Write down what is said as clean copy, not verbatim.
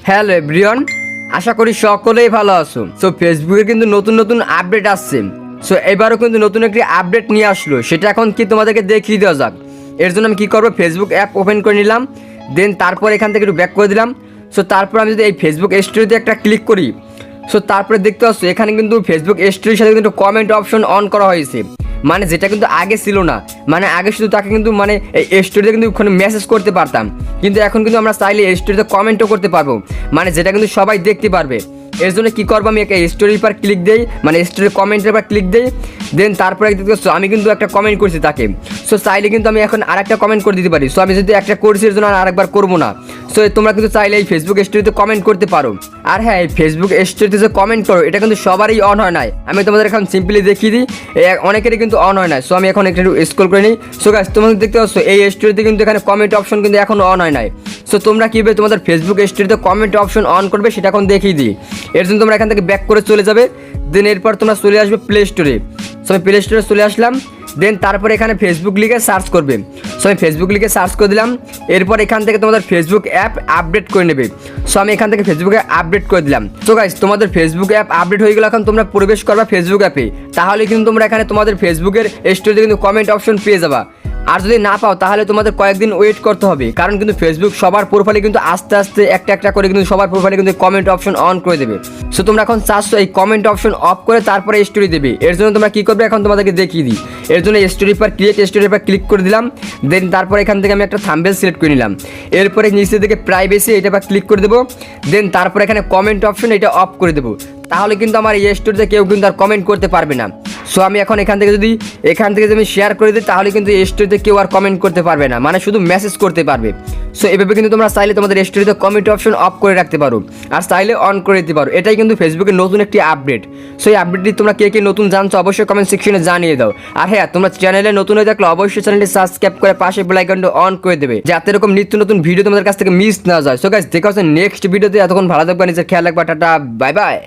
Hello everyone, আশা করি সকলেই ভালো আছো। সো ফেসবুকে কিন্তু নতুন নতুন আপডেট আসছে। সো এবারও কিন্তু নতুন একটি আপডেট নিয়ে আসলো, সেটা এখন কি তোমাদেরকে দেখিয়ে দেওয়া যাক। এর জন্য আমি কী করবো, ফেসবুক অ্যাপ ওপেন করে নিলাম, দেন তারপর এখান থেকে একটু ব্যাক করে দিলাম। সো তারপর আমি যদি এই ফেসবুক স্টোরিতে একটা ক্লিক করি, সো তারপরে দেখতে পাচ্ছ এখানে কিন্তু ফেসবুক স্টোরির সাথে কিন্তু কমেন্ট অপশন অন করা হয়েছে, মানে যেটা কিন্তু আগে ছিল না। মানে আগে শুধু তাকে কিন্তু মানে এই স্টোরিতে কিন্তু ওখানে মেসেজ করতে পারতাম, কিন্তু এখন কিন্তু আমরা চাইলে এই স্টোরিতে কমেন্টও করতে পারবো, মানে যেটা কিন্তু সবাই দেখতে পারবে। এর জন্য কী করবো, আমি একটা স্টোরির পর ক্লিক দিই, মানে স্টোরি কমেন্টের পর ক্লিক দিই, দেন তারপরে দেখতে পাচ্ছ আমি কিন্তু একটা কমেন্ট করছি তাকে। সো চাইলে কিন্তু আমি এখন আরেকটা কমেন্ট করে দিতে পারি। সো আমি যদি একটা করছি এর জন্য আরেকবার করবো না। সো তোমরা কিন্তু চাইলে এই ফেসবুক স্টোরিতে কমেন্ট করতে পারো। আর হ্যাঁ, এই ফেসবুক স্টোরিতে যে কমেন্ট করো এটা কিন্তু সবারই অন হয় নাই। আমি তোমাদের এখন সিম্পলি দেখিয়ে দিই, অনেকেরই কিন্তু অন হয় না। সো আমি এখন একটু স্ক্রল করে নিই। সো গাইস, তোমরা দেখতে পাচ্ছ এই স্টোরিতে কিন্তু এখানে কমেন্ট অপশন কিন্তু এখন অন হয় নাই। সো তোমরা কীভাবে তোমাদের ফেসবুক স্টোরিতে কমেন্ট অপশন অন করবে সেটা এখন দেখিয়ে দিই। এর জন্য তোমরা এখান থেকে ব্যাক করে চলে যাবে, দেন এরপর তোমরা চলে আসবে প্লে স্টোরে। সো আমি প্লে স্টোরে চলে আসলাম, দেন তারপরে এখানে ফেসবুক লিখে সার্চ করবে। সো আমি ফেসবুক লিখে সার্চ করে দিলাম। এরপর এখান থেকে তোমাদের ফেসবুক অ্যাপ আপডেট করে নেবে। সো আমি এখান থেকে ফেসবুকে আপডেট করে দিলাম। সো গাইস, তোমাদের ফেসবুক অ্যাপ আপডেট হয়ে গেলে এখন তোমরা প্রবেশ করবা ফেসবুক অ্যাপে, তাহলে কিন্তু তোমরা এখানে তোমাদের ফেসবুকের স্টোরিতে কিন্তু কমেন্ট অপশন পেয়ে যাবা। আর যদি না পাও তাহলে তোমাদের কয়েকদিন ওয়েট করতে হবে, কারণ কিন্তু ফেসবুক সবার প্রোফাইলে কিন্তু আস্তে আস্তে একটা একটা করে কিন্তু সবার প্রোফাইলে কিন্তু কমেন্ট অপশন অন করে দেবে। সো তোমরা এখন চাচ্ছো এই কমেন্ট অপশন অফ করে তারপরে স্টোরি দেবে। এর জন্য তোমরা কী করবে, এখন তোমাদেরকে দেখিয়ে দিই। এর জন্য স্টোরি পর স্টোরির পর ক্লিক করে দিলাম, দেন তারপর এখান থেকে আমি একটা থাম্বনেল সিলেক্ট করে নিলাম। এরপরে নিচে থেকে প্রাইভেসি এটা পর ক্লিক করে দেবো, দেন তারপর এখানে কমেন্ট অপশন এটা অফ করে দেবো। তাহলে কিন্তু আমার এই স্টোরিতে কেউ কিন্তু আর কমেন্ট করতে পারবে না। সো আমি এখন এখান থেকে যদি আমি শেয়ার করে দিই, তাহলে কিন্তু এই স্টোরিতে কেউ আর কমেন্ট করতে পারবে না, মানে শুধু মেসেজ করতে পারবে। সো এভাবে কিন্তু তোমরা চাইলে তোমাদের স্টোরিতে কমেন্ট অপশন অফ করে রাখতে পারো, আর চাইলে অন করে দিতে পারো। এটাই কিন্তু ফেসবুকের নতুন একটি আপডেট। সো এই আপডেটটি তোমরা কে কে নতুন জানছো অবশ্যই কমেন্ট সেকশনে জানিয়ে দাও। আর হ্যাঁ, তোমরা চ্যানেলে নতুন হয়ে থাকলে অবশ্যই চ্যানেলটি সাবস্ক্রাইব করে পাশে বেল আইকনটা অন করে দেবে, যাতে এরকম নিত্য নতুন ভিডিও তোমাদের কাছ থেকে মিস না যায়। সো গাইস, দেখা হচ্ছে নেক্সট ভিডিওতে। এতক্ষণ ভালো থাকবে, নিজের খেয়াল রাখবা। Tata, bye bye.